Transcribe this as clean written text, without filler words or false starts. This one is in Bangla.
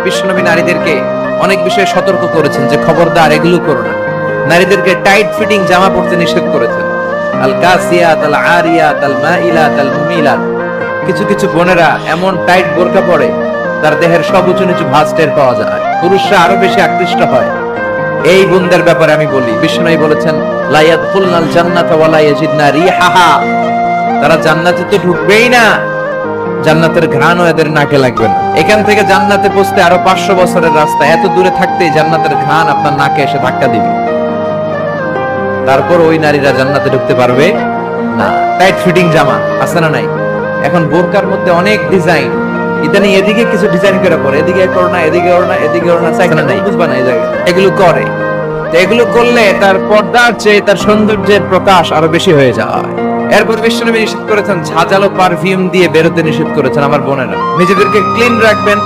বিশ্বনবী নারীদেরকে অনেক বিষয়ে সতর্ক করেছেন যে খবরদার এগুলো করো না। নারীদেরকে টাইট ফিটিং জামা পরতে নিষেধ করেছেন। আল কাসিয়াত আল আরিয়াত আল মাইলাত আল মুমিলাত। কিছু কিছু বোনেরা এমন টাইট বোরকা পরে তার দেহের সব উঁচু নিচু ভাঁজ টের পাওয়া যায়, পুরুষরা আরো বেশি আকৃষ্ট হয়। এই বোনদের ব্যাপারে আমি বলি, বিশ্বনবী বলেছেন লা ইয়াদখুলনাল জান্নাতা ওয়া লা ইয়াজিদনা রিহাহা। তারা জান্নাতে তো ঢুকবেই না, জান্নাতের ঘ্রাণও এদের নাকে লাগবে না। এখান থেকে জান্নাতে পৌঁছতে আরো 500 বছরের রাস্তা, এত দূরে থাকতেই জান্নাতের ঘ্রাণ আপনার নাকে এসে ধাক্কা দিবে। তারপর ওই নারীরা জান্নাতে ঢুকতে পারবে না। টাইট ফিটিং জামা আছে না নাই? এখন বোরকার মধ্যে অনেক ডিজাইন, ইদানিং এদিকে কিছু ডিজাইন করে পরে, এদিকে করো না, এদিকে করো না, এদিকে করো না, চাই না, বুঝবা না এই জায়গায় এগুলো করে। তো এগুলো করলে তার পর্দার চেয়ে তার সৌন্দর্যের প্রকাশ আরো বেশি হয়ে যায়। এরপর বিশ্বনবী নিষেধ করেছেন ঝাঁঝালো পারফিউম দিয়ে বেরোতে নিষেধ করেছেন। আমার বোনেরা নিজেদেরকে ক্লিন রাখবেন,